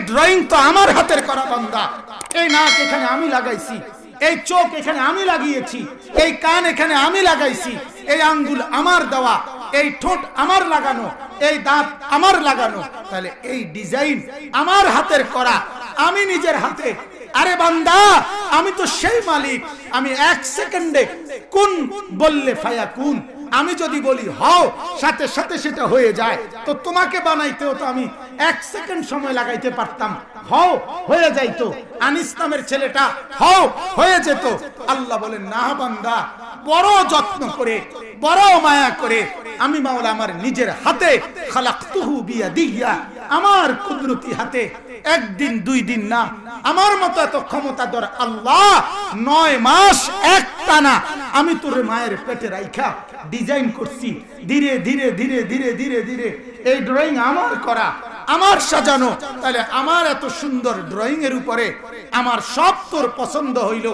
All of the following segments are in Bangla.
ড্রয়িং তো আমার হাতের করা বান্দা। এই নাক এখানে আমি লাগাইছি, এই চোখ এখানে আমি লাগিয়েছি, এই কান এখানে আমি লাগাইছি, এই আঙ্গুল আমার দেওয়া, এই ঠোঁট আমার লাগানো, এই দাঁত আমার লাগানো। তাহলে এই ডিজাইন আমার হাতের করা, আমি নিজের হাতে। আরে বান্দা, আমি তো সেই মালিক, আমি 1 সেকেন্ডে কুন বললে ফায়াকুন, আমি যদি বলি হও, সাথে সাথে সেটা হয়ে যায়। তো তোমাকে বানাইতেও তো আমি 1 সেকেন্ড সময় লাগাইতে পারতাম, হও হয়ে যাইতো। আনিস নামের ছেলেটা হও হয়ে যেত। আল্লাহ বলেন না বান্দা, বড় যত্ন করে, বড় মায়া করে আমি মাওলা আমার নিজের হাতে, খালাকতুহু বিয়াদিয়া, আমার কুদরতি হাতে, একদিন 2 দিন না, আমার মতো এত ক্ষমতাধর আল্লাহ 9 মাস একটানা আমি তোর মায়ের পেটে রাইখা ডিজাইন করছি। ধীরে ধীরে ধীরে ধীরে ধীরে ধীরে এই ড্রয়িং আমার করা, আমার সাজানো। তাহলে আমার এত সুন্দর ড্রয়িং এর উপরে আমার সব তোর পছন্দ হইল।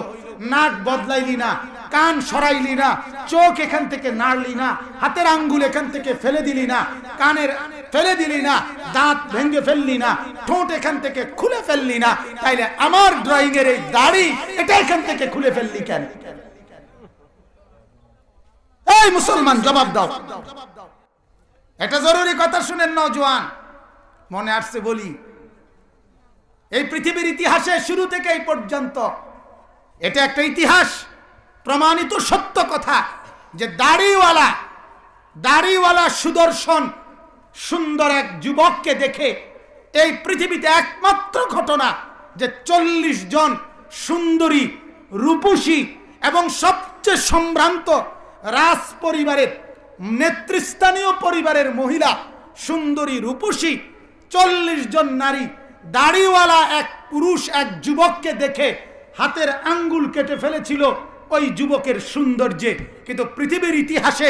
নাক বদলাইলি না, কান সরাইলি না, চোখ এখান থেকে নাড়লি না, হাতের আঙ্গুল এখান থেকে ফেলে দিলি না, কানের ফেলে দিলি না, দাঁত ভেঙে ফেললি না, ঠোঁট এখান থেকে খুলে ফেললি না। তাইলে আমার ড্রয়িং এর এই দাড়ি এটা এখান থেকে খুলে ফেললি কেন? এই মুসলমান জবাব দাও। এটা জরুরি কথা শুনেন নওজোয়ান, মনে আসছে বলি। এই পৃথিবীর ইতিহাসে শুরু থেকে এই পর্যন্ত এটা একটা ইতিহাস, প্রমাণিত সত্য কথা যে দাড়িওয়ালা সুদর্শন সুন্দর এক যুবককে দেখে এই পৃথিবীতে একমাত্র ঘটনা যে 40 জন সুন্দরী, রূপসী এবং সবচেয়ে সম্ভ্রান্ত রাজ পরিবারের, নেতৃস্থানীয় পরিবারের মহিলা, সুন্দরী, রূপসী 40 জন নারী, দাড়িওয়ালা এক পুরুষ এক যুবককে দেখে হাতের আঙ্গুল কেটে ফেলেছিল ওই যুবকের সৌন্দর্যে। কিন্তু পৃথিবীর ইতিহাসে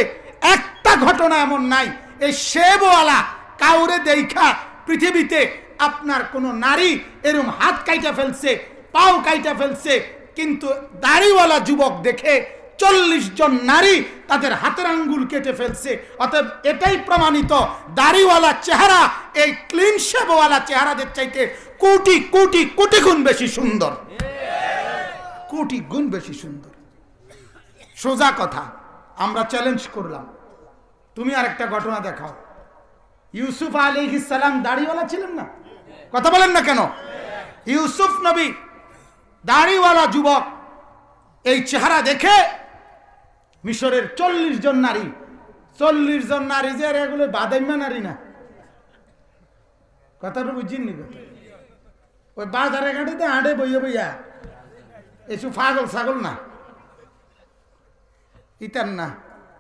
একটা ঘটনা এমন নাই এই শেবওয়ালা কাউরে দেখা পৃথিবীতে আপনার কোন নারী এরকম হাত কাইটা ফেলছে, পাও কাইটা ফেলছে, কিন্তু দাড়িওয়ালা যুবক দেখে 40 জন নারী তাদের হাতের আঙ্গুল কেটে ফেলছে। অতএব এটাই প্রমাণিত দাড়িওয়ালা চেহারা এই ক্লিন শেবওয়ালা চেহারাদের চাইতে কোটি কোটি কোটি গুণ বেশি সুন্দর, কোটি গুণ বেশি সুন্দর। সোজা কথা, আমরা চ্যালেঞ্জ করলাম, তুমি আর একটা ঘটনা দেখাও। ইউসুফ আলাইহিস সালাম দাড়িওয়ালা ছিলেন না? কথা বলেন না কেন? ইউসুফ নবী দাড়িওয়ালা যুবক, এই চেহারা দেখে মিশরের 40 জন নারী, 40 জন নারী যে এগুলো বাদাইমা নারী না, কথাটা বুঝিনি? ওই বাজারে ঘাটিতে হাঁটে বইয়া বইয়া এসব পাগল ছাগল না, ইতার না,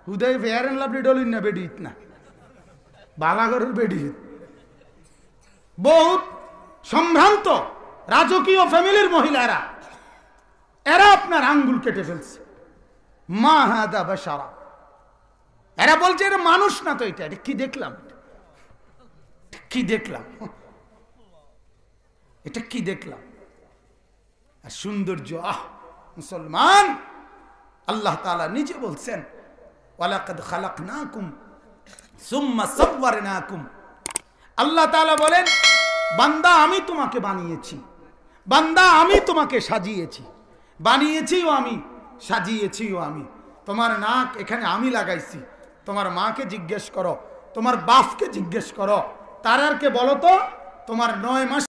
হুদাই ফেয়ার এন্ড লাভলি ডলিন না, বেডি ইত না, বালাগরের বেডি। বহুত সম্ভ্রান্ত রাজকীয় ফ্যামিলির মহিলারা, এরা আপনার আঙ্গুল কেটে ফেলছে। মা হাদা বাশারা, এরা বলছে এটা মানুষ না তো, এটা কি দেখলাম, কি দেখলাম, এটা কি দেখলাম। আর সৌন্দর্য, আহ মুসলমান, আল্লাহ তাআলা নিজে বলছেন ওয়ালাকাদ খালাকনাকুম সুম্মা সাওয়ারনাকুম। আল্লাহ তাআলা বলেন বান্দা আমি তোমাকে বানিয়েছি, বান্দা আমি তোমাকে সাজিয়েছি, বানিয়েছিও আমি, সাজিয়েছিও আমি। তোমার নাক এখানে আমি লাগাইছি। তোমার মাকে জিজ্ঞেস করো, তোমার বাপকে জিজ্ঞেস করো, তারারকে বলো তো তোমার 9 মাস